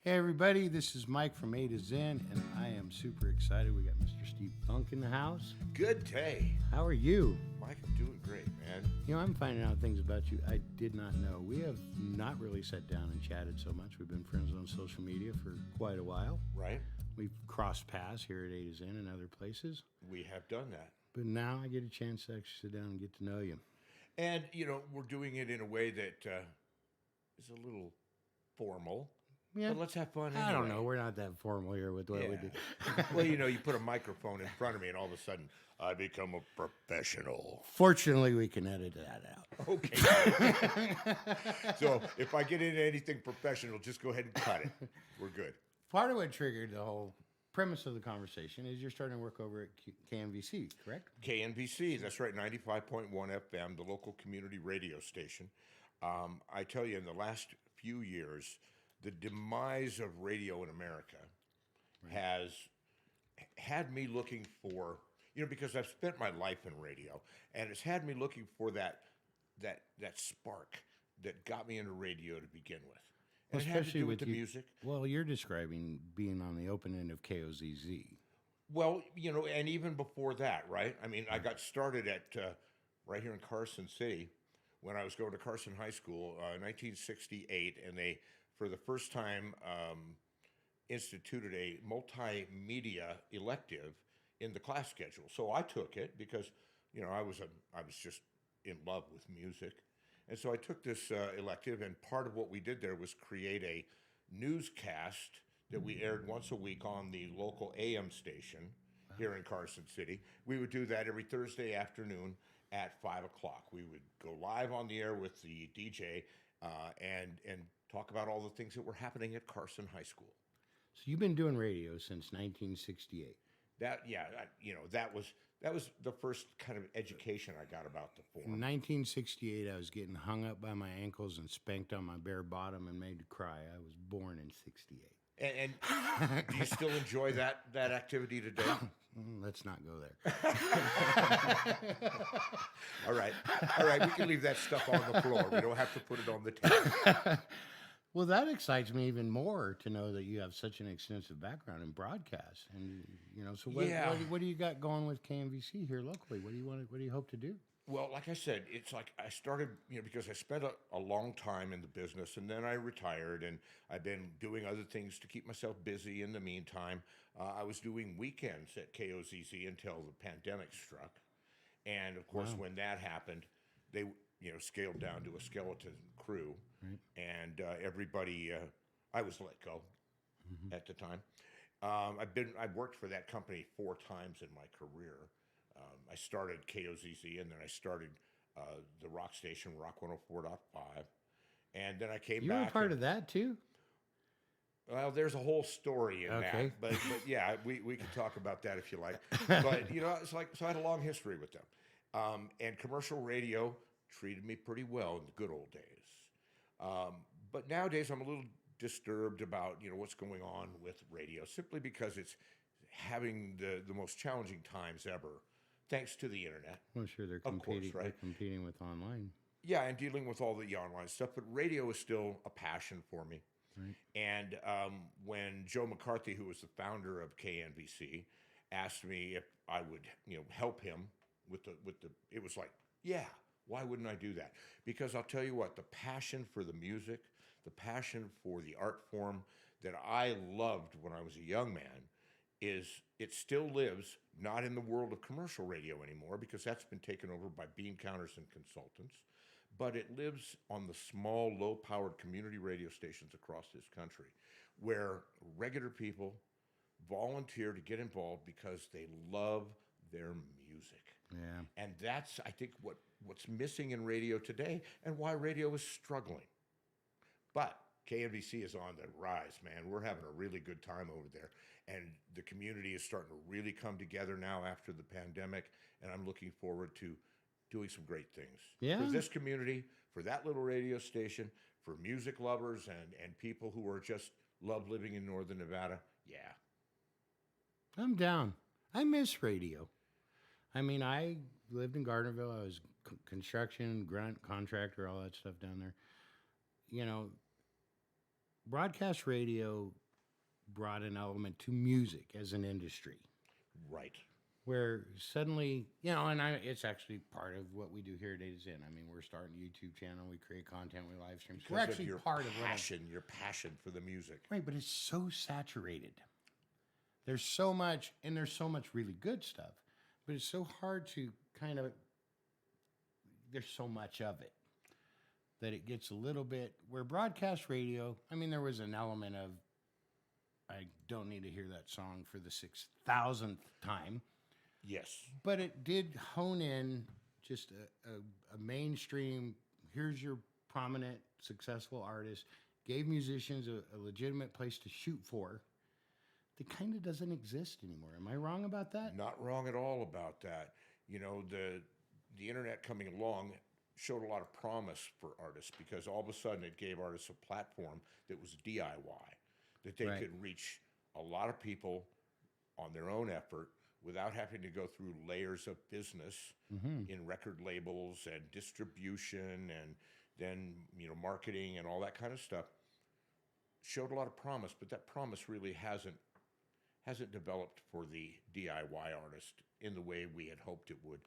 Hey everybody, this is Mike from A to Zen, and I am super excited. We got Mr. Steve Funk in the house. Good day. How are you? Mike, I'm doing great, man. You know, I'm finding out things about you I did not know. We have not really sat down and chatted so much. We've been friends on social media for quite a while. Right? We've crossed paths here at A to Zen and other places. We have done that. But now I get a chance to actually sit down and get to know you. And, we're doing it in a way that is a little formal. Yeah. But let's have fun anyway. I don't know. We're not that formal here with what we do. Well, you put a microphone in front of me and all of a sudden I become a professional. Fortunately, we can edit that out. Okay. So if I get into anything professional, just go ahead and cut it. We're good. Part of what triggered the whole premise of the conversation is you're starting to work over at KNVC, correct? KNVC, that's right, 95.1 FM, the local community radio station. I tell you, in the last few years, the demise of radio in America has had me looking for, because I've spent my life in radio, and it's had me looking for that spark that got me into radio to begin with. And Well, it had to do with you, the music. Well, you're describing being on the open end of KOZZ. Well, and even before that, right? I mean, I got started at right here in Carson City when I was going to Carson High School, 1968, and they, for the first time, instituted a multimedia elective in the class schedule. So I took it because, I was just in love with music. And so I took this elective, and part of what we did there was create a newscast that we aired once a week on the local AM station here in Carson City. We would do that every Thursday afternoon at 5 o'clock. We would go live on the air with the DJ and talk about all the things that were happening at Carson High School. So you've been doing radio since 1968. That was the first kind of education I got about the form. In 1968, I was getting hung up by my ankles and spanked on my bare bottom and made to cry. I was born in 68. And do you still enjoy that activity today? Let's not go there. All right. We can leave that stuff on the floor. We don't have to put it on the table. Well, that excites me even more to know that you have such an extensive background in broadcast. And, so what do you got going with KNVC here locally? What do you hope to do? Well, like I said, it's like I started, because I spent a long time in the business, and then I retired, and I've been doing other things to keep myself busy in the meantime. I was doing weekends at KOZZ until the pandemic struck. And, of course, when that happened, they, scaled down to a skeleton crew. Right. And everybody, I was let go at the time. I've worked for that company 4 times in my career. I started KOZZ, and then I started the rock station, Rock 104.5. And then I came back. You were part of that, too? Well, there's a whole story in that. But yeah, we can talk about that if you like. But, it's like, so I had a long history with them. And commercial radio treated me pretty well in the good old days. But nowadays, I'm a little disturbed about, what's going on with radio, simply because it's having the most challenging times ever. Thanks to the internet. Well, sure, they're competing, right? They're competing with online. Yeah, and dealing with all the online stuff. But radio is still a passion for me. Right. And when Joe McCarthy, who was the founder of KNVC, asked me if I would, help him with the, it was like, yeah, why wouldn't I do that? Because I'll tell you what, the passion for the music, the passion for the art form that I loved when I was a young man, it still lives, not in the world of commercial radio anymore, because that's been taken over by bean counters and consultants, but it lives on the small, low-powered community radio stations across this country, where regular people volunteer to get involved because they love their music. Yeah. And that's, I think, what's missing in radio today, and why radio is struggling. But KNVC is on the rise, man. We're having a really good time over there. And the community is starting to really come together now after the pandemic. And I'm looking forward to doing some great things. Yeah. For this community, for that little radio station, for music lovers and people who are just love living in Northern Nevada. Yeah. I'm down. I miss radio. I mean, I lived in Gardnerville. I was construction, grunt, contractor, all that stuff down there. broadcast radio brought an element to music as an industry Right. where suddenly, and it's actually part of what we do here at A to Zen. I mean, we're starting a YouTube channel, we create content, we live stream. So we're Because actually of your part of passion, your passion for the music. right, but it's so saturated. There's so much, and there's so much really good stuff, but it's so hard to there's so much of it that it gets a little bit, where broadcast radio, I mean, there was an element of, I don't need to hear that song for the 6,000th time, Yes. but it did hone in just a mainstream, here's your prominent, successful artist, gave musicians a legitimate place to shoot for. That kind of doesn't exist anymore. Am I wrong about that? Not wrong at all about that. The internet coming along showed a lot of promise for artists because all of a sudden it gave artists a platform that was DIY, that they Right. could reach a lot of people on their own effort without having to go through layers of business in record labels and distribution and then marketing and all that kind of stuff. Showed a lot of promise, but that promise really hasn't developed for the DIY artist in the way we had hoped it would,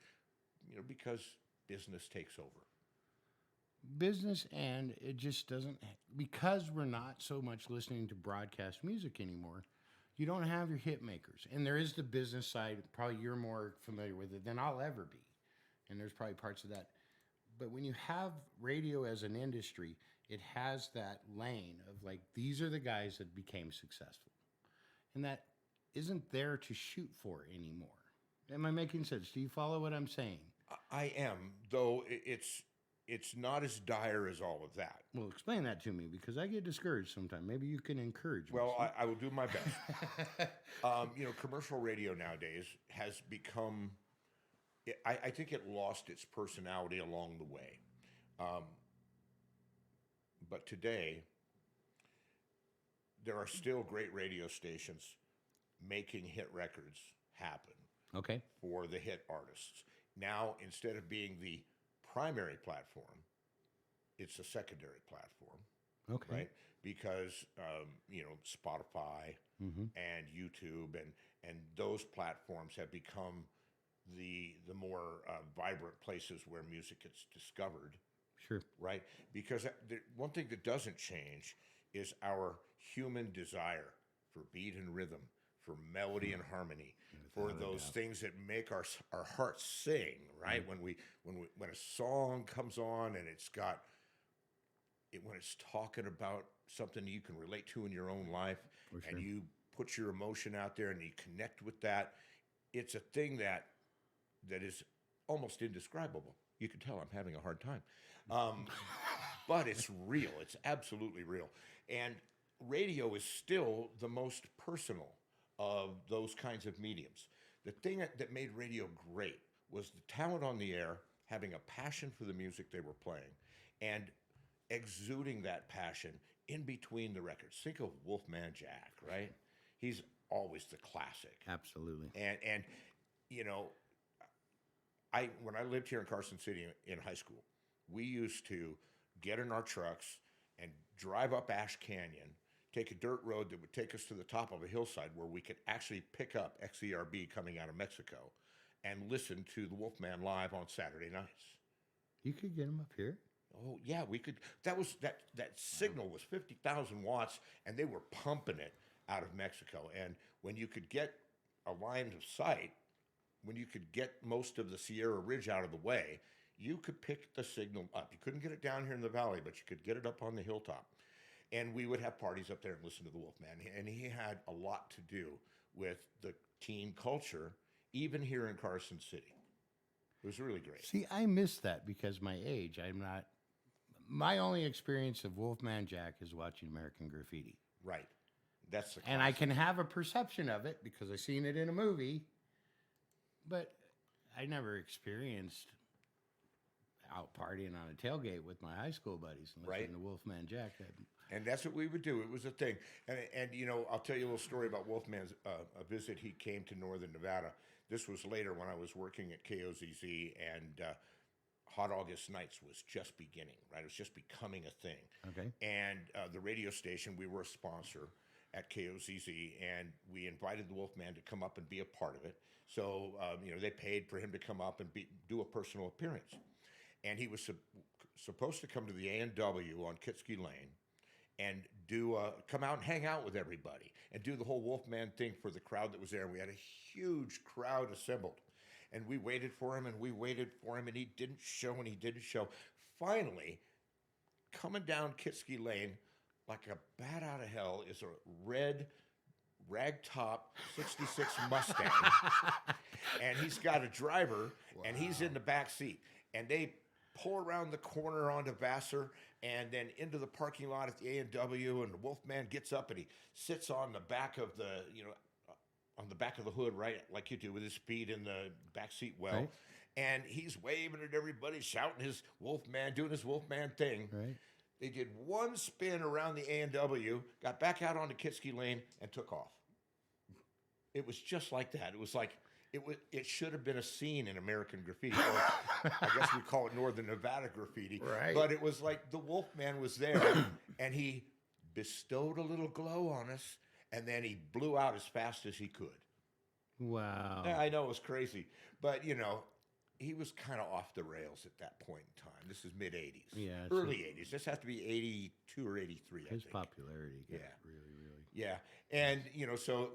because business takes over. Business, and it just doesn't, because we're not so much listening to broadcast music anymore, you don't have your hit makers. And there is the business side, probably you're more familiar with it than I'll ever be. And there's probably parts of that. But when you have radio as an industry, it has that lane of like, these are the guys that became successful. And that isn't there to shoot for anymore. Am I making sense? Do you follow what I'm saying? I am, though it's not as dire as all of that. Well, explain that to me because I get discouraged sometimes. Maybe you can encourage me. Well, I will do my best. Commercial radio nowadays has become, I think it lost its personality along the way. But today, there are still great radio stations making hit records happen Okay. for the hit artists. Now, instead of being the primary platform, it's a secondary platform, Okay. right? Because Spotify and YouTube and those platforms have become the more vibrant places where music gets discovered, Sure. right? Because one thing that doesn't change is our human desire for beat and rhythm, for melody and harmony, for those things that make our hearts sing, right? When a song comes on and when it's talking about something you can relate to in your own life, and you put your emotion out there and you connect with that, it's a thing that is almost indescribable. You can tell I'm having a hard time, but it's real. It's absolutely real, and radio is still the most personal of those kinds of mediums. The thing that made radio great was the talent on the air having a passion for the music they were playing and exuding that passion in between the records. Think of Wolfman Jack, right? He's always the classic. Absolutely. And when I lived here in Carson City in high school, we used to get in our trucks and drive up Ash Canyon, take a dirt road that would take us to the top of a hillside where we could actually pick up XERB coming out of Mexico and listen to the Wolfman live on Saturday nights. You could get them up here. Oh yeah, we could. That signal was 50,000 watts, and they were pumping it out of Mexico. And when you could get a line of sight, when you could get most of the Sierra Ridge out of the way, you could pick the signal up. You couldn't get it down here in the valley, but you could get it up on the hilltop. And we would have parties up there and listen to the Wolfman. And he had a lot to do with the teen culture, even here in Carson City. It was really great. See, I miss that because my age. My only experience of Wolfman Jack is watching American Graffiti. Right. That's the classic. And I can have a perception of it because I've seen it in a movie, but I never experienced out partying on a tailgate with my high school buddies and listening to Wolfman Jack. And that's what we would do. It was a thing. And I'll tell you a little story about Wolfman's a visit. He came to Northern Nevada. This was later when I was working at KOZZ, and Hot August Nights was just beginning, right? It was just becoming a thing. Okay. And the radio station, we were a sponsor at KOZZ, and we invited the Wolfman to come up and be a part of it. So, they paid for him to come up and do a personal appearance. And he was supposed to come to the A&W on Kitsky Lane and come out and hang out with everybody and do the whole Wolfman thing for the crowd that was there. And we had a huge crowd assembled. And we waited for him, and we waited for him, and he didn't show, and he didn't show. Finally, coming down Kitsky Lane, like a bat out of hell, is a red ragtop 66 Mustang. And he's got a driver, and he's in the back seat. And they pull around the corner onto Vassar and then into the parking lot at the A&W, and the Wolfman gets up, and he sits on the back of on the back of the hood, right, like you do with his feet in the back seat well. Right. And he's waving at everybody, shouting his Wolfman, doing his Wolfman thing. Right. They did one spin around the A&W, got back out onto Kitsky Lane, and took off. It was just like that. It was like, it should have been a scene in American Graffiti. Or I guess we call it Northern Nevada Graffiti. Right. But it was like the Wolfman was there, and he bestowed a little glow on us, and then he blew out as fast as he could. Wow. Yeah, I know it was crazy, but he was kind of off the rails at that point in time. This is mid '80s, Yeah, early '80s. This has to be '82 or '83. His I think. popularity got Yeah. really. Yeah, and so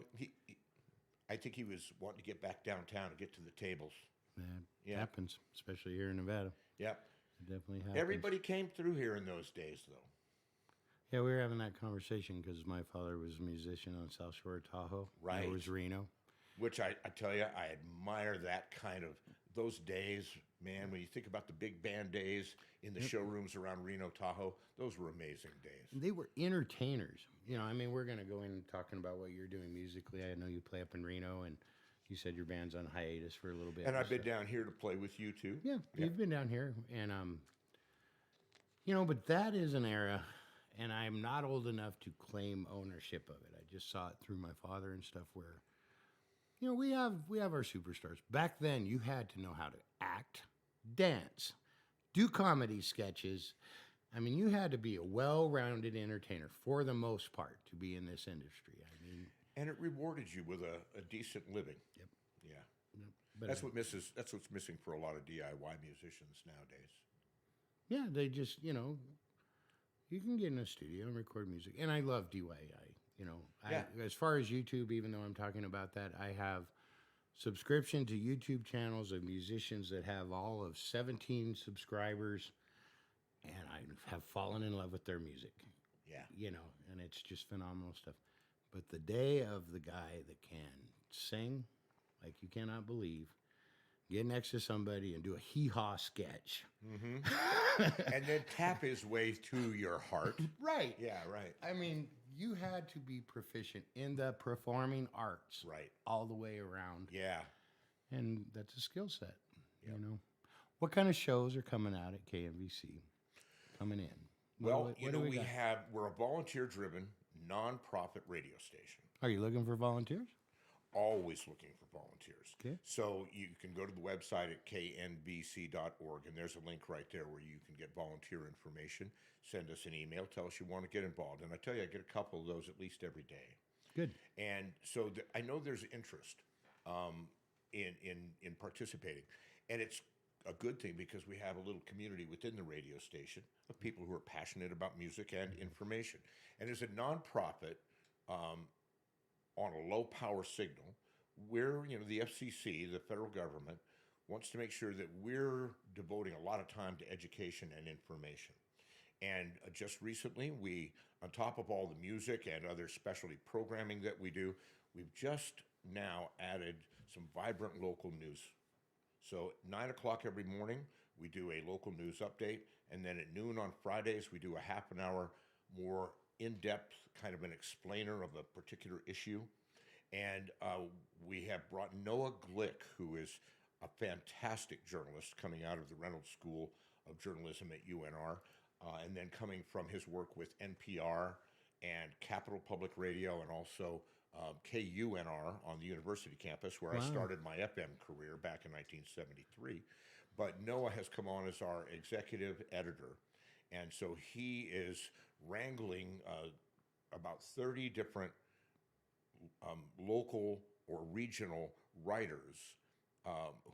I think he was wanting to get back downtown and get to the tables. That Yeah. happens, especially here in Nevada. Yeah, It definitely happens. everybody came through here in those days, though. Yeah, we were having that conversation because my father was a musician on South Shore of Tahoe. Right. It was Reno. Which I tell you, I admire that kind of those days, man. When you think about the big band days in the showrooms around Reno, Tahoe, those were amazing days. They were entertainers. We're going to go in talking about what you're doing musically. I know you play up in Reno, and you said your band's on hiatus for a little bit. And I've been stuff. down here to play with you too. Yeah, you've been down here, and but that is an era, and I'm not old enough to claim ownership of it. I just saw it through my father and stuff where, we have our superstars. Back then, you had to know how to act, dance, do comedy sketches. I mean, you had to be a well-rounded entertainer for the most part to be in this industry. And it rewarded you with a decent living. Yep. Yeah. Yep. But That's what's missing for a lot of DIY musicians nowadays. yeah, they just, you can get in a studio and record music. And I love DIY. Yeah. As far as YouTube, even though I'm talking about that, I have subscription to YouTube channels of musicians that have all of 17 subscribers, and I have fallen in love with their music. Yeah. And it's just phenomenal stuff. But the day of the guy that can sing like you cannot believe, get next to somebody and do a hee-haw sketch. Mm-hmm. And then tap his way to your heart. Right. Yeah, right. I mean, you had to be proficient in the performing arts. Right. All the way around. Yeah. And that's a skill set, Yep. What kind of shows are coming out at KNVC? Coming in? Well, What do we got? we're a volunteer-driven, nonprofit radio station. Are you looking for volunteers? Always looking for volunteers. Okay. So you can go to the website at knvc.org, and there's a link right there where you can get volunteer information. Send us an email. Tell us you want to get involved. And I tell you, I get a couple of those at least every day. Good. And so I know there's interest in participating. And it's a good thing because we have a little community within the radio station of people who are passionate about music and information. And as a nonprofit on a low power signal, we're, the FCC, the federal government, wants to make sure that we're devoting a lot of time to education and information. And just recently, we, on top of all the music and other specialty programming that we do, we've just now added some vibrant local news. So 9 o'clock every morning, we do a local news update. And then at noon on Fridays, we do a half an hour more in-depth kind of an explainer of a particular issue. And we have brought Noah Glick, who is a fantastic journalist coming out of the Reynolds School of Journalism at UNR, and then coming from his work with NPR and Capital Public Radio and also KUNR on the university campus, where I started my FM career back in 1973. But Noah has come on as our executive editor, and so he is wrangling about 30 different local or regional writers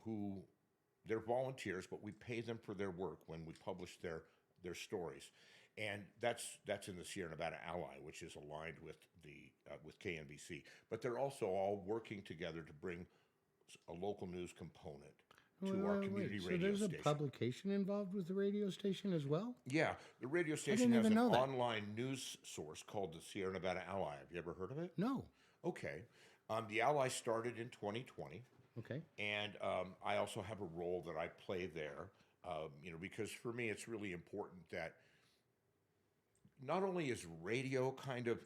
who they're volunteers, but we pay them for their work when we publish their stories, and that's in the Sierra Nevada Ally, which is aligned with the with KNVC. But they're also all working together to bring a local news component to our community So radio there's station. a publication involved with the radio station as well? Yeah, the radio station has even an know that. online news source called the Sierra Nevada Ally. Have you ever heard of it? No. Okay. The Ally started in 2020. Okay. And I also have a role that I play there, because for me it's really important that not only is radio kind of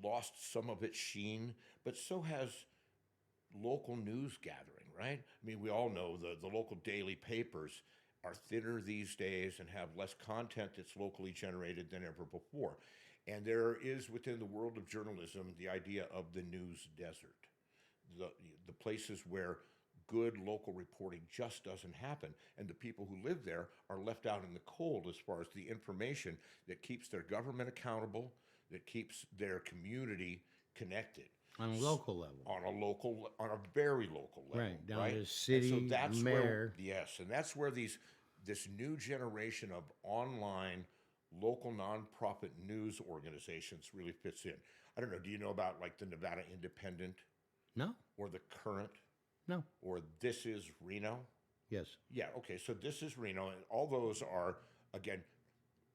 lost some of its sheen, but so has local news gathering, right? I mean, we all know the local daily papers are thinner these days and have less content that's locally generated than ever before. And there is within the world of journalism the idea of the news desert. The places where good local reporting just doesn't happen, and the people who live there are left out in the cold as far as the information that keeps their government accountable, that keeps their community connected On a local level. on a very local level, Right, down right? to city, and so that's mayor. where and that's where this new generation of online local nonprofit news organizations really fits in. I don't know. Do you know about like the Nevada Independent? No. Or the Current, No. or This Is Reno? Yes. Yeah, okay, so This Is Reno, and all those are, again,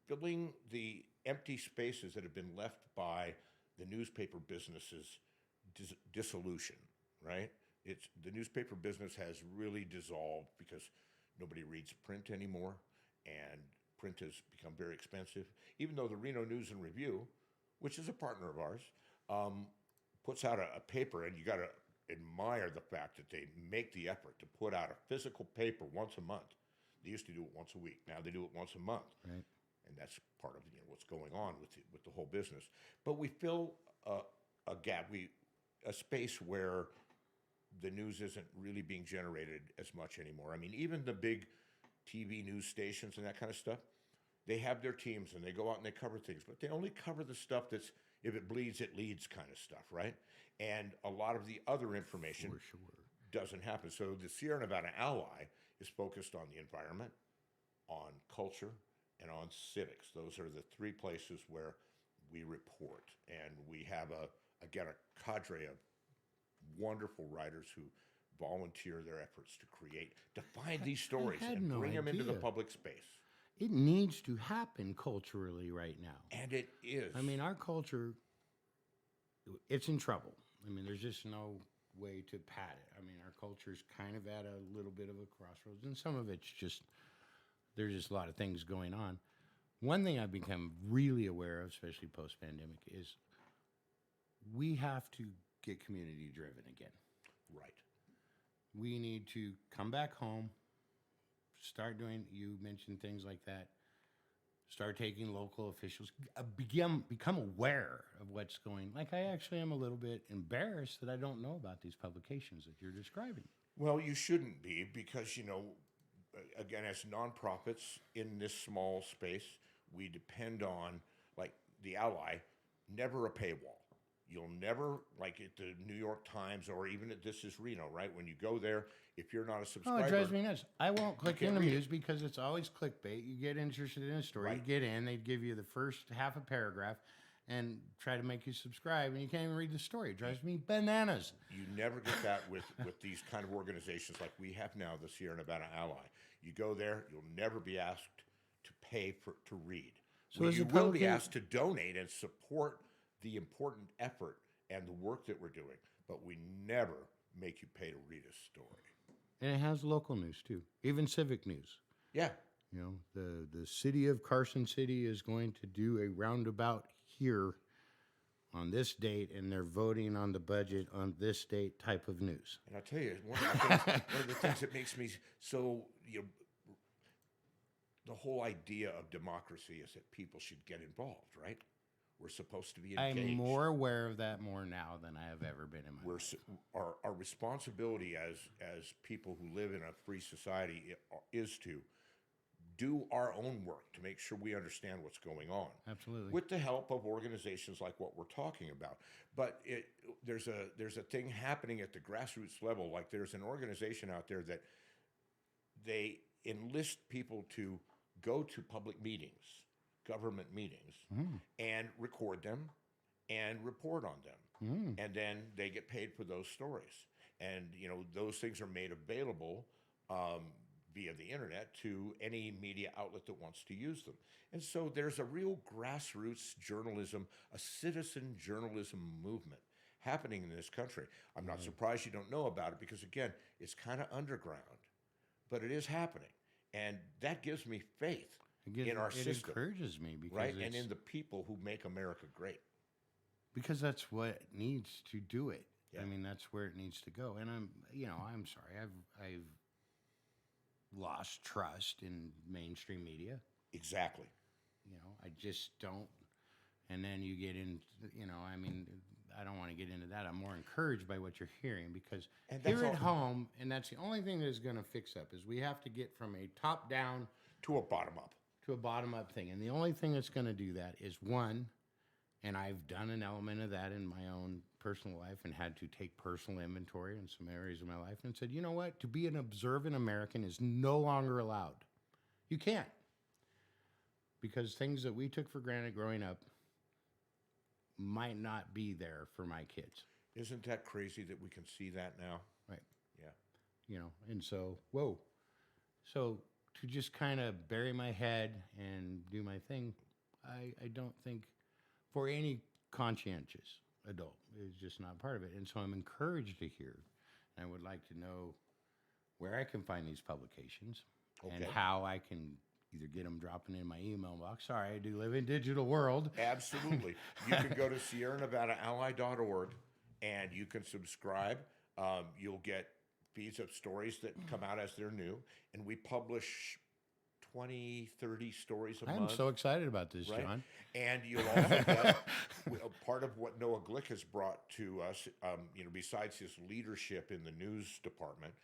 filling the empty spaces that have been left by the newspaper business's dissolution, right? The newspaper business has really dissolved because nobody reads print anymore, and print has become very expensive, even though the Reno News and Review, which is a partner of ours, puts out a paper, and you got to admire the fact that they make the effort to put out a physical paper once a month. They used to do it once a week. Now they do it once a month, Right. and that's part of what's going on with the whole business. But we fill a gap, a space where the news isn't really being generated as much anymore. I mean, even the big TV news stations and that kind of stuff, they have their teams and they go out and they cover things, but they only cover the stuff that's, if it bleeds, it leads kind of stuff, right? And a lot of the other information For sure. doesn't happen. So the Sierra Nevada Ally is focused on the environment, on culture, and on civics. Those are the three places where we report. And we have, a cadre of wonderful writers who volunteer their efforts to find these stories had and no bring them into the idea. public space. It needs to happen culturally right now. And it is. I mean, our culture, it's in trouble. I mean, there's just no way to pat it. I mean, our culture's kind of at a little bit of a crossroads, and some of it's just, there's just a lot of things going on. One thing I've become really aware of, especially post-pandemic, is we have to get community-driven again. Right. We need to come back home, start doing, you mentioned things like that, start taking local officials, become aware of what's going, like I actually am a little bit embarrassed that I don't know about these publications that you're describing. Well, you shouldn't be because, again, as nonprofits in this small space, we depend on, like the Ally, never a paywall. You'll never, like at the New York Times or even at This Is Reno, right? When you go there, if you're not a Oh, subscriber, it drives me nuts. I won't click can't into read it. news because it's always clickbait. You get interested in a story, Right. you get in, they give you the first half a paragraph and try to make you subscribe, and you can't even read the story. It drives me bananas. you never get that with these kind of organizations like we have now, the Sierra Nevada Ally. You go there, you'll never be asked to pay to read. So is you the will be publica- asked to donate and support the important effort and the work that we're doing, but we never make you pay to read a story. And it has local news too, even civic news. Yeah. You know, the city of Carson City is going to do a roundabout here on this date, and they're voting on the budget on this date type of news. And I'll tell you, one of the things that makes me so, the whole idea of democracy is that people should get involved, right? We're supposed to be engaged. I'm more aware of that more now than I have ever been in my life. Our responsibility as people who live in a free society is to do our own work to make sure we understand what's going on. Absolutely. With the help of organizations like what we're talking about. But there's a thing happening at the grassroots level. Like there's an organization out there that they enlist people to go to public meetings, government meetings, and record them and report on them. And then they get paid for those stories. And, those things are made available via the internet to any media outlet that wants to use them. And so there's a real grassroots journalism, a citizen journalism movement happening in this country. I'm not surprised you don't know about it because, again, it's kind of underground, but it is happening. And that gives me faith in our system. It encourages me because right? And in the people who make America great. Because that's what needs to do it. Yeah. I mean, that's where it needs to go. And I'm sorry. I've lost trust in mainstream media. Exactly. I just don't. And then you get into, I don't want to get into that. I'm more encouraged by what you're hearing because here at home, and that's the only thing that's going to fix up, is we have to get from a top down to a bottom up. To a bottom up thing. And the only thing that's going to do that is one, and I've done an element of that in my own personal life and had to take personal inventory in some areas of my life and said, you know what? To be an observant American is no longer allowed. You can't. Because things that we took for granted growing up might not be there for my kids. Isn't that crazy that we can see that now? Right. Yeah. And so, So to just kind of bury my head and do my thing, I don't think for any conscientious adult is just not part of it. And so I'm encouraged to hear, and I would like to know where I can find these publications and how I can either get them dropping in my email box. Sorry, I do live in digital world. Absolutely. You can go to SierraNevadaAlly.org and you can subscribe. You'll get feeds of stories that come out as they're new. And we publish 20, 30 stories a month. I'm so excited about this, right? John. And you'll also get part of what Noah Glick has brought to us, besides his leadership in the news department,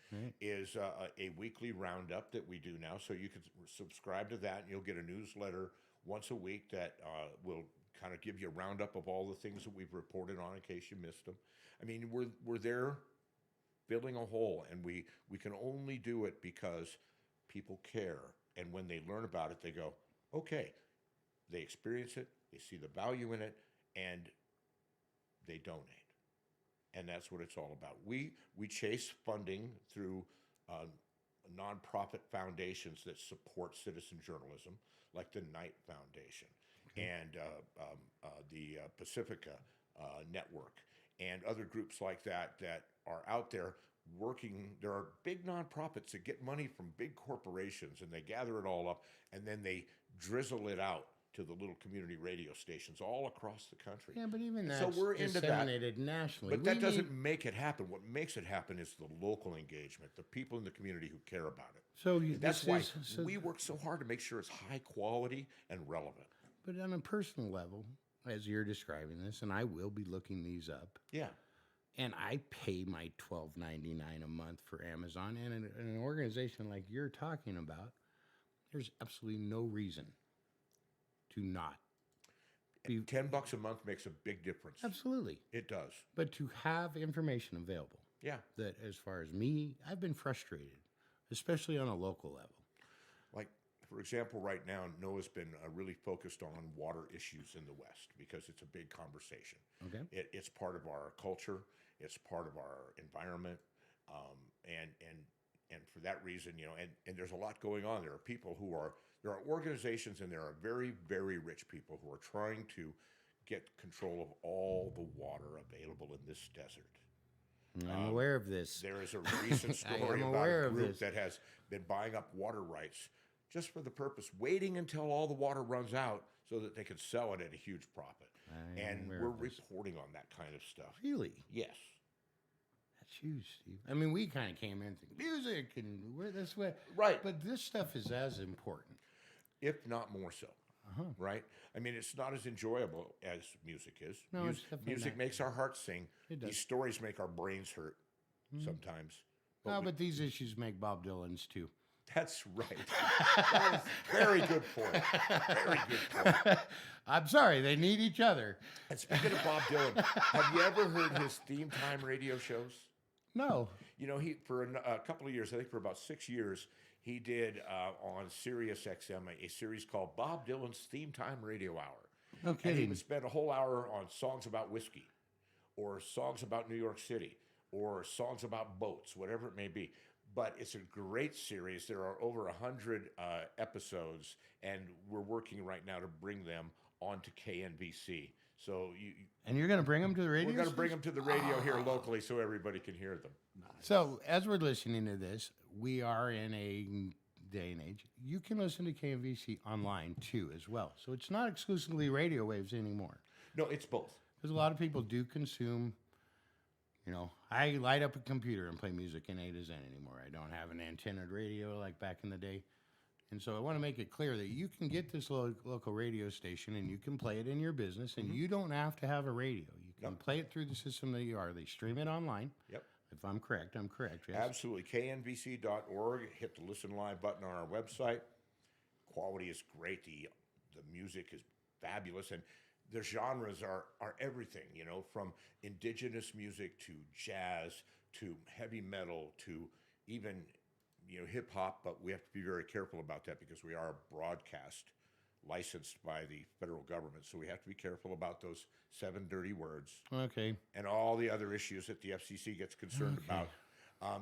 is a weekly roundup that we do now. So you can subscribe to that, and you'll get a newsletter once a week that will kind of give you a roundup of all the things that we've reported on in case you missed them. I mean, we're there filling a hole, and we can only do it because people care. And when they learn about it, they go, okay. They experience it, they see the value in it, and they donate. And that's what it's all about. We chase funding through nonprofit foundations that support citizen journalism, like the Knight Foundation and the Pacifica Network and other groups like that are out there working. There are big nonprofits that get money from big corporations, and they gather it all up, and then they drizzle it out to the little community radio stations all across the country. Yeah, but even that's so we're into disseminated nationally. But that doesn't make it happen. What makes it happen is the local engagement, the people in the community who care about it. So that's why we work so hard to make sure it's high quality and relevant. But on a personal level, as you're describing this, and I will be looking these up. Yeah. And I pay my $12.99 a month for Amazon. And in an organization like you're talking about, there's absolutely no reason to not. $10 a month makes a big difference. Absolutely. It does. But to have information available. Yeah. That as far as me, I've been frustrated, especially on a local level. Like, for example, right now, Noah's been really focused on water issues in the West because it's a big conversation. Okay. It's part of our culture. It's part of our environment. And for that reason, and there's a lot going on. There are organizations and there are very, very rich people who are trying to get control of all the water available in this desert. I'm aware of this. There is a recent story about a group that has been buying up water rights just for the purpose, waiting until all the water runs out so that they can sell it at a huge profit. And we're reporting on that kind of stuff. Really? Yes. That's huge, Steve. I mean, we kind of came in thinking music and we're this way. Right. But this stuff is as important. If not more so. right? I mean, it's not as enjoyable as music is. No, it's definitely Music not. makes our hearts sing. It does. These stories make our brains hurt sometimes. No, but these issues make Bob Dylan's too. That's right. That is very good point. Very good point. I'm sorry, they need each other. And speaking of Bob Dylan, have you ever heard his theme time radio shows? No. You know, he for a couple of years, I think for about 6 years, he did on Sirius XM a series called Bob Dylan's Theme Time Radio Hour. Okay. And he would spend a whole hour on songs about whiskey, or songs about New York City, or songs about boats, whatever it may be. But it's a great series. There are over 100 episodes, and we're working right now to bring them onto KNVC. So And you're going to bring them to the radio? we're going to bring them to the radio here locally so everybody can hear them. So, as we're listening to this, we are in a day and age. You can listen to KNVC online too, as well. So, it's not exclusively radio waves anymore. No, it's both. Because a lot of people do consume, I light up a computer and play music in A to Z anymore. I don't have an antennaed radio like back in the day. And so I want to make it clear that you can get this local radio station and you can play it in your business, and you don't have to have a radio. You can play it through the system that you are. They stream it online. Yep. If I'm correct, I'm correct. Yes. Absolutely. KNVC.org. Hit the listen live button on our website. Quality is great. The music is fabulous. And the genres are everything, from indigenous music to jazz to heavy metal to even hip hop, but we have to be very careful about that because we are broadcast licensed by the federal government. So we have to be careful about those 7 dirty words Okay. and all the other issues that the FCC gets concerned about.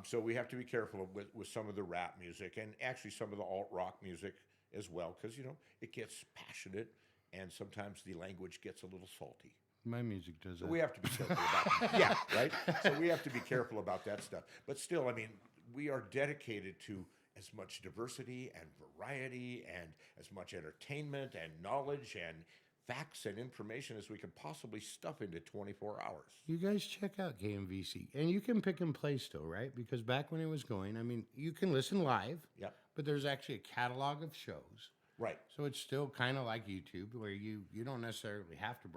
So we have to be careful with some of the rap music and actually some of the alt rock music as well, because it gets passionate and sometimes the language gets a little salty. My music does that. We have to be careful about yeah, right? So we have to be careful about that stuff. But still, I mean, we are dedicated to as much diversity and variety and as much entertainment and knowledge and facts and information as we can possibly stuff into 24 hours. You guys check out KMVC. And you can pick and play still, right? Because back when it was going, you can listen live. Yep. But there's actually a catalog of shows. Right. So it's still kind of like YouTube, where you don't necessarily have to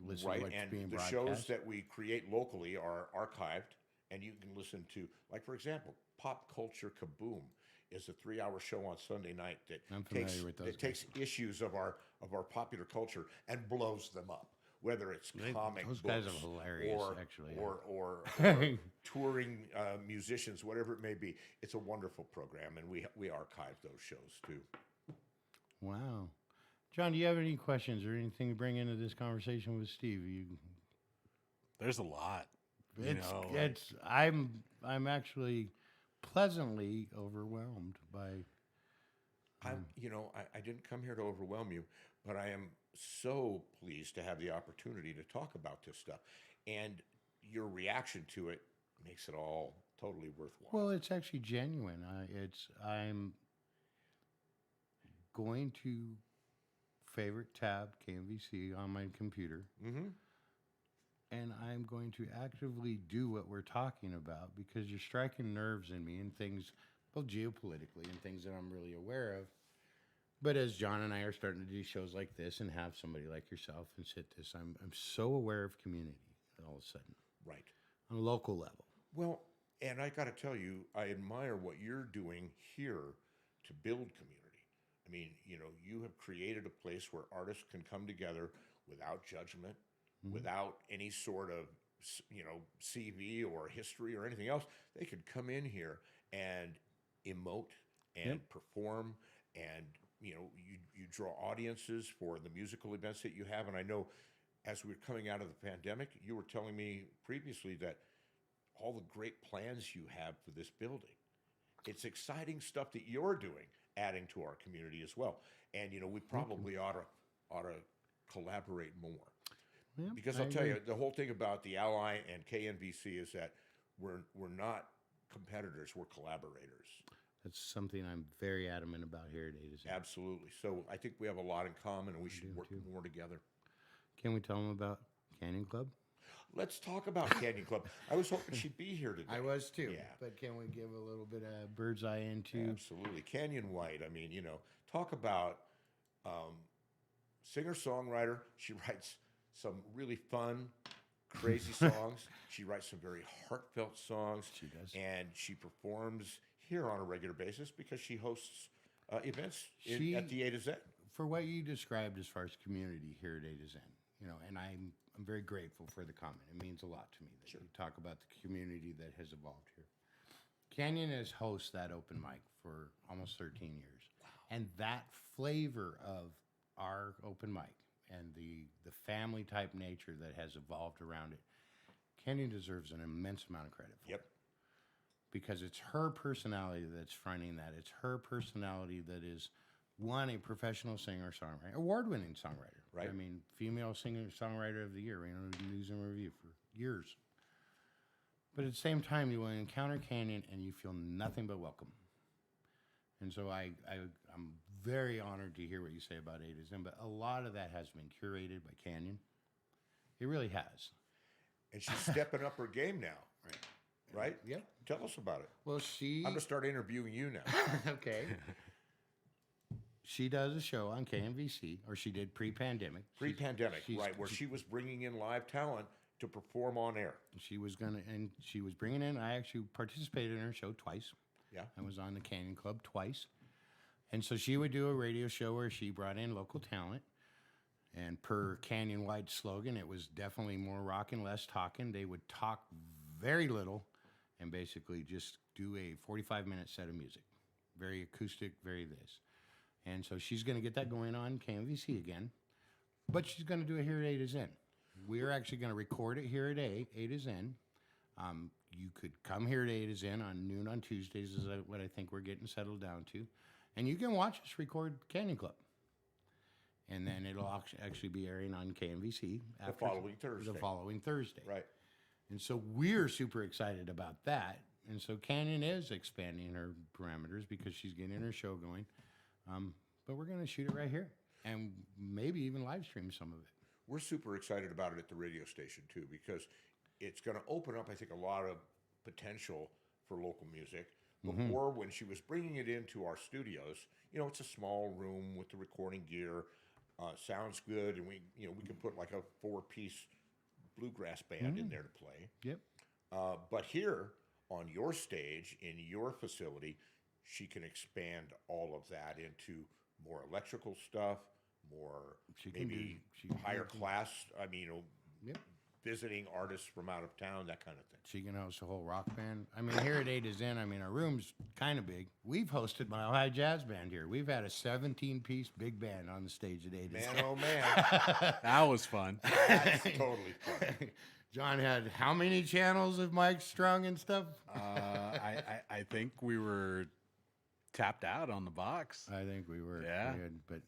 listen to what's and being the broadcast. shows that we create locally are archived, and you can listen to, like, for example, Pop Culture Kaboom is a 3-hour show on Sunday night that I'm familiar with those takes issues of our popular culture and blows them up. Whether it's comic those books guys are hilarious, or, actually, or touring musicians, whatever it may be, it's a wonderful program, and we archive those shows too. Wow. John, do you have any questions or anything to bring into this conversation with Steve? There's a lot. I'm actually pleasantly overwhelmed by. I didn't come here to overwhelm you, but I am so pleased to have the opportunity to talk about this stuff, and your reaction to it makes it all totally worthwhile. Well, it's actually genuine. I'm going to favorite tab KMVC on my computer. Mm-hmm. And I'm going to actively do what we're talking about because you're striking nerves in me and things, both geopolitically and things that I'm really aware of. But as John and I are starting to do shows like this and have somebody like yourself and sit this, I'm so aware of community all of a sudden. Right. On a local level. Well, and I got to tell you, I admire what you're doing here to build community. I mean, you have created a place where artists can come together without judgment, without any sort of, CV or history or anything else. They could come in here and emote and perform, and you draw audiences for the musical events that you have. And I know as we were coming out of the pandemic, you were telling me previously that all the great plans you have for this building. It's exciting stuff that you're doing, adding to our community as well. And we probably ought to collaborate more. Yeah, Because I'll tell you, the whole thing about the Ally and KNVC is that we're not competitors, we're collaborators. That's something I'm very adamant about here at A to Z. Absolutely. So I think we have a lot in common, and we should work more together. Can we tell them about Canyon Club? Let's talk about Canyon Club. I was hoping she'd be here today. I was too. Yeah. But can we give a little bit of bird's eye into? Absolutely. Canyon White, talk about singer-songwriter. She writes some really fun, crazy songs. She writes some very heartfelt songs. She does. And she performs here on a regular basis because she hosts events at the A to Z. For what you described as far as community here at A to Zen, and I'm very grateful for the comment. It means a lot to me that you talk about the community that has evolved here. Canyon has hosted that open mic for almost 13 years. Wow. And that flavor of our open mic and the family type nature that has evolved around it, Canyon deserves an immense amount of credit for. Yep. Because it's her personality that's fronting that. It's her personality that is, one, a professional singer-songwriter, award-winning songwriter. Right. I mean, female singer-songwriter of the year, News and Review for years. But at the same time, you will encounter Canyon and you feel nothing but welcome. And so I'm very honored to hear what you say about A to Zen, but a lot of that has been curated by Canyon. It really has. And she's stepping up her game now. Right? Yep. Tell us about it. Well, I'm going to start interviewing you now. Okay. She does a show on KNVC, or she did pre-pandemic. Pre-pandemic, right, where she was bringing in live talent to perform on air. She was bringing in, I actually participated in her show twice. Yeah. I was on the Canyon Club twice. And so she would do a radio show where she brought in local talent. And per Canyon-wide slogan, it was definitely more rockin', less talking. They would talk very little and basically just do a 45-minute set of music. Very acoustic, very this. And so she's going to get that going on KNVC again. But she's going to do it here at A to Zen. We're actually going to record it here at A to Zen. You could come here at A to Zen on noon on Tuesdays is what I think we're getting settled down to. And you can watch us record Canyon Club. And then it'll actually be airing on KNVC The following Thursday. The following Thursday. Right. And so we're super excited about that. And so Canyon is expanding her parameters because she's getting her show going. But we're going to shoot it right here and maybe even live stream some of it. We're super excited about it at the radio station, too, because it's going to open up, I think, a lot of potential for local music. Before, when she was bringing it into our studios, it's a small room with the recording gear. Sounds good, and we can put like a 4-piece bluegrass band in there to play. Yep. But here on your stage, in your facility, she can expand all of that into more electrical stuff, more higher class. I mean, Yep. visiting artists from out of town, that kind of thing. She can host a whole rock band. I mean, here at A to Zen, our room's kind of big. We've hosted Mile High Jazz Band here. We've had a 17-piece big band on the stage at A to Man, Zen. oh man, That was fun. that's totally fun. John had how many channels of mics strung and stuff? I think we were tapped out on the box. I think we were. Yeah. We had,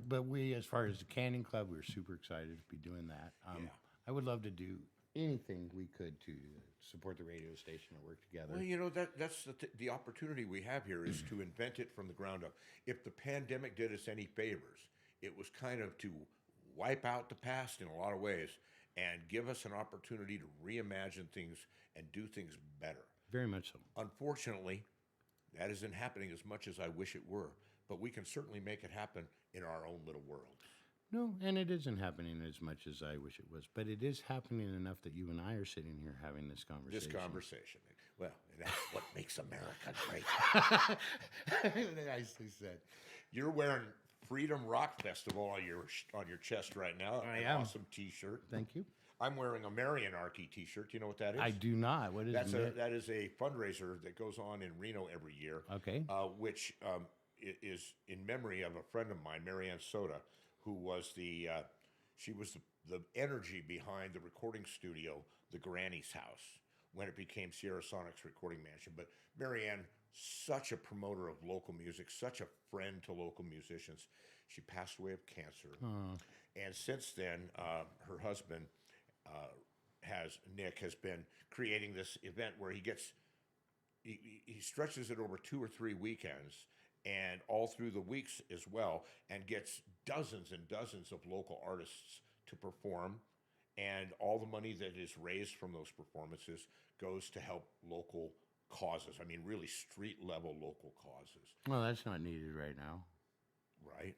but we, as far as the Canyon Club, we were super excited to be doing that. Yeah. I would love to do anything we could to support the radio station and work together. Well, that's the opportunity we have here is to invent it from the ground up. If the pandemic did us any favors, it was kind of to wipe out the past in a lot of ways and give us an opportunity to reimagine things and do things better. Very much so. Unfortunately, that isn't happening as much as I wish it were, but we can certainly make it happen in our own little world. No, and it isn't happening as much as I wish it was, but it is happening enough that you and I are sitting here having this conversation. This conversation. Well, and that's what makes America great. Nicely said. You're wearing Freedom Rock Festival on your chest right now. I An am. awesome T-shirt. Thank you. I'm wearing a Marianarchy T-shirt. Do you know what that is? I do not. What is That is a fundraiser that goes on in Reno every year. Okay. Which is in memory of a friend of mine, Marianne Soda, who was the energy behind the recording studio, the Granny's House, when it became Sierra Sonic's recording mansion. But Marianne, such a promoter of local music, such a friend to local musicians. She passed away of cancer. And since then, her husband, Nick, has been creating this event where he stretches it over 2 or 3 weekends and all through the weeks as well, and gets dozens and dozens of local artists to perform. And all the money that is raised from those performances goes to help local causes. I mean, really street level local causes. Well, that's not needed right now. Right.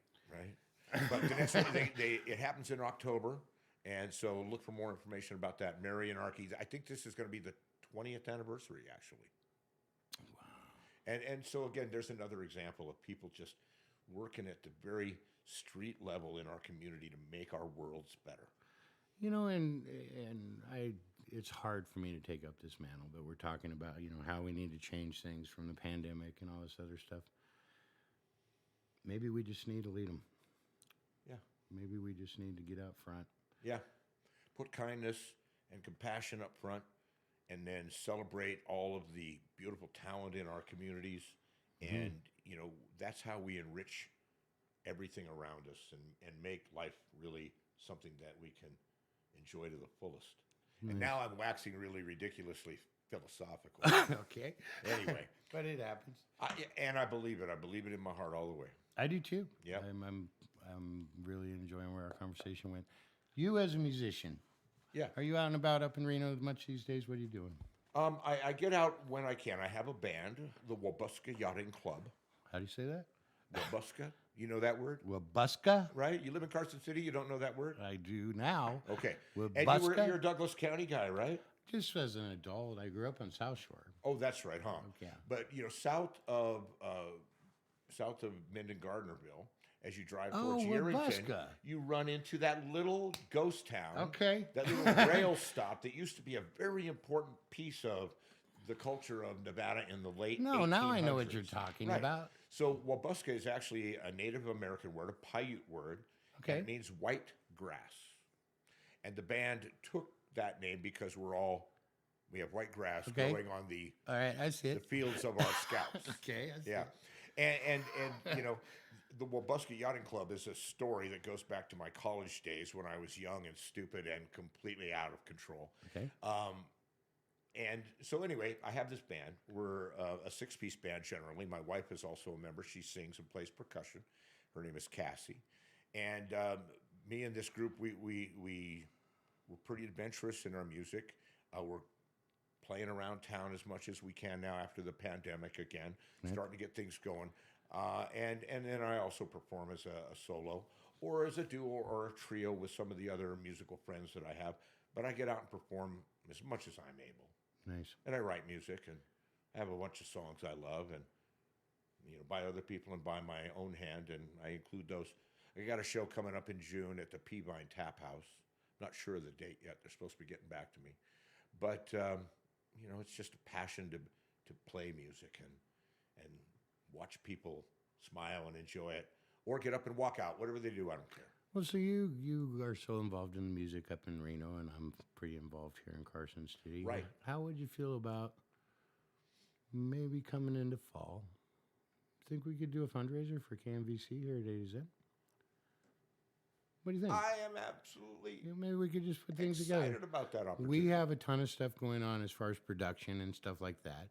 But the next one, it happens in October, and so look for more information about that. Mary and Archie. I think this is going to be the 20th anniversary, actually. Wow. And so again, there's another example of people just working at the very street level in our community to make our worlds better. You know, and it's hard for me to take up this mantle, but we're talking about, you know, how we need to change things from the pandemic and all this other stuff. Maybe we just need to lead them. Yeah. Maybe we just need to get out front. Yeah. Put kindness and compassion up front, and then celebrate all of the beautiful talent in our communities. And, you know, that's how we enrich everything around us and make life really something that we can enjoy to the fullest. And now I'm waxing really ridiculously philosophical. Okay. Anyway. But it happens. And I believe it. I believe it in my heart all the way. I do too. Yep. I'm really enjoying where our conversation went. You as a musician, Yeah. are you out and about up in Reno much these days? What are you doing? I get out when I can. I have a band, the Wabuska Yachting Club. How do you say that? Wabuska? You know that word? Wabuska? Right? You live in Carson City, you don't know that word? I do now. Okay. Wabuska? And you're a Douglas County guy, right? Just as an adult, I grew up on South Shore. Oh, that's right, huh? Yeah. But, you know, south of Minden Gardnerville, as you drive towards Yerington, Wabuska. you run into that little ghost town. Okay. That little rail stop that used to be a very important piece of the culture of Nevada in the late 1800s. Now I know what you're talking Right. about. So Wabuska is actually a Native American word, a Paiute word. Okay. And it means white grass. And the band took that name because we have white grass Okay. growing on the All right, I see it. fields of our scouts. Okay, I see Yeah. it. And you know, the Wabuska Yachting Club is a story that goes back to my college days when I was young and stupid and completely out of control. Okay. And so anyway, I have this band. We're a six-piece band generally. My wife is also a member. She sings and plays percussion. Her name is Cassie. And me and this group, we're pretty adventurous in our music. We're playing around town as much as we can now after the pandemic again, starting to get things going. And then I also perform as a solo or as a duo or a trio with some of the other musical friends that I have. But I get out and perform as much as I'm able. Nice. And I write music, and I have a bunch of songs I love, and you know, by other people and by my own hand, and I include those. I got a show coming up in June at the Peavine Tap House. Not sure of the date yet. They're supposed to be getting back to me, but you know, it's just a passion to play music and watch people smile and enjoy it, or get up and walk out. Whatever they do, I don't care. Well, so you are so involved in the music up in Reno, and I'm pretty involved here in Carson City. Right. How would you feel about maybe coming into fall? Think we could do a fundraiser for KNVC here at A to Z? What do you think? I am absolutely Yeah, maybe we could just put things excited together. about that opportunity. We have a ton of stuff going on as far as production and stuff like that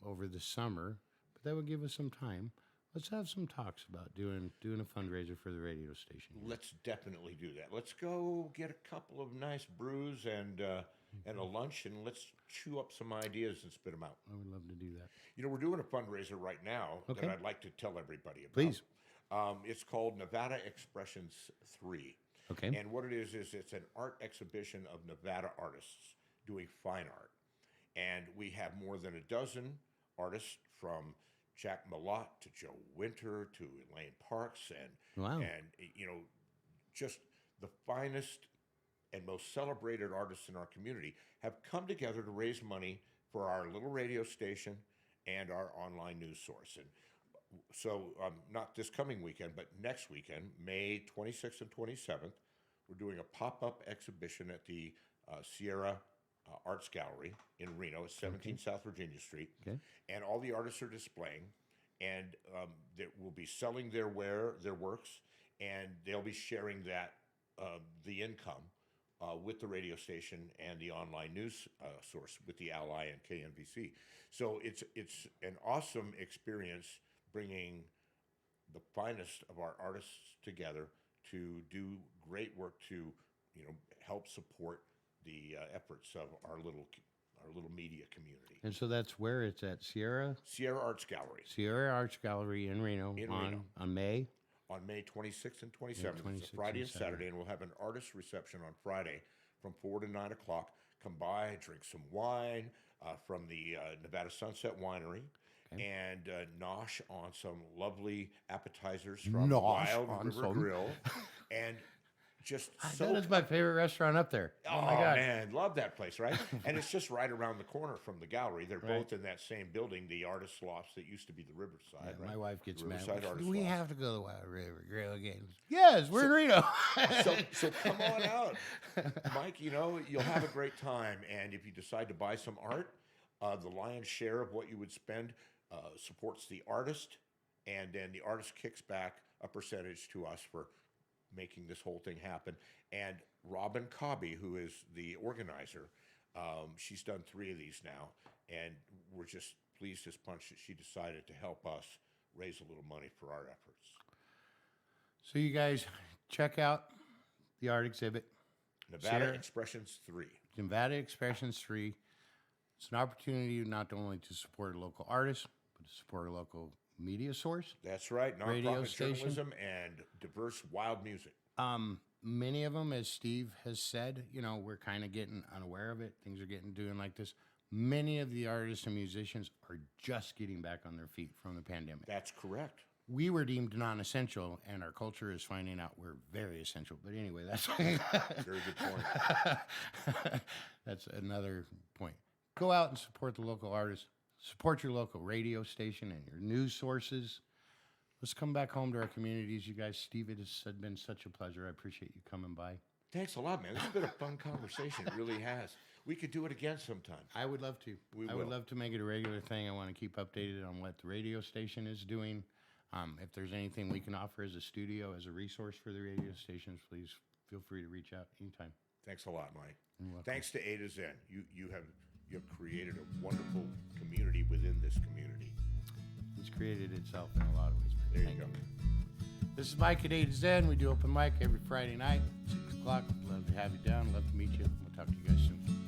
over the summer, but that would give us some time. Let's have some talks about doing a fundraiser for the radio station. Let's definitely do that. Let's go get a couple of nice brews and a lunch, and let's chew up some ideas and spit them out. I would love to do that. You know, we're doing a fundraiser right now Okay. that I'd like to tell everybody about. Please. It's called Nevada Expressions 3. Okay. And what it is it's an art exhibition of Nevada artists doing fine art. And we have more than a dozen artists from Jack Malott to Joe Winter to Elaine Parks Wow. and you know, just the finest and most celebrated artists in our community have come together to raise money for our little radio station and our online news source. And so not this coming weekend, but next weekend, May 26th and 27th, we're doing a pop-up exhibition at the Sierra Arts Gallery in Reno at 17 South Virginia Street. Okay. And all the artists are displaying, and they will be selling their works, and they'll be sharing that the income with the radio station and the online news source with the Ally and KNVC. So it's an awesome experience bringing the finest of our artists together to do great work to, you know, help support the efforts of our little media community. And so that's where it's at Sierra Arts Gallery. Sierra Arts Gallery in Reno In Reno. on May on May 26th and 27th. It's 26th a Friday and and Saturday, and we'll have an artist reception on Friday from 4 to 9 o'clock. Come by, drink some wine from the Nevada Sunset Winery, and nosh on some lovely appetizers from Nosh Wild on River some. Grill, and just That is my favorite restaurant up there. Oh, my God. man, love that place, right? And it's just right around the corner from the gallery. They're both in that same building, the Artist Lofts that used to be the Riverside. Yeah, right? my wife gets The mad. Riverside Artist We Lofts. have to go to the Wild River Grill again. Yes, we're in Reno. So come on out, Mike. You'll have a great time, and if you decide to buy some art, the lion's share of what you would spend supports the artist, and then the artist kicks back a percentage to us for making this whole thing happen. And Robin Cobby, who is the organizer, she's done 3 of these now, and we're just pleased as punch that she decided to help us raise a little money for our efforts. So you guys check out the art exhibit. Nevada Share. Expressions 3. Nevada Expressions 3. It's an opportunity not only to support a local artist, but to support a local media source. That's right, Radio nonprofit station. journalism and diverse wild music. Many of them, as Steve has said, we're kind of getting unaware of it. Things are doing like this. Many of the artists and musicians are just getting back on their feet from the pandemic. That's correct. We were deemed non-essential, and our culture is finding out we're very essential. But anyway, that's Very good point. that's another point. Go out and support the local artists. Support your local radio station and your news sources. Let's come back home to our communities. You guys, Steve, it has been such a pleasure. I appreciate you coming by. Thanks a lot, man. This has been a fun conversation. It really has. We could do it again sometime. I would love to. I would love to make it a regular thing. I want to keep updated on what the radio station is doing. If there's anything we can offer as a studio, as a resource for the radio stations, please feel free to reach out anytime. Thanks a lot, Mike. You're welcome. Thanks to A to Zen. You have created a wonderful community within this community. It's created itself in a lot of ways. But There you thank go. This is Mike at A to Zen. We do open mic every Friday night, 6 o'clock. Love to have you down. Love to meet you. We'll talk to you guys soon.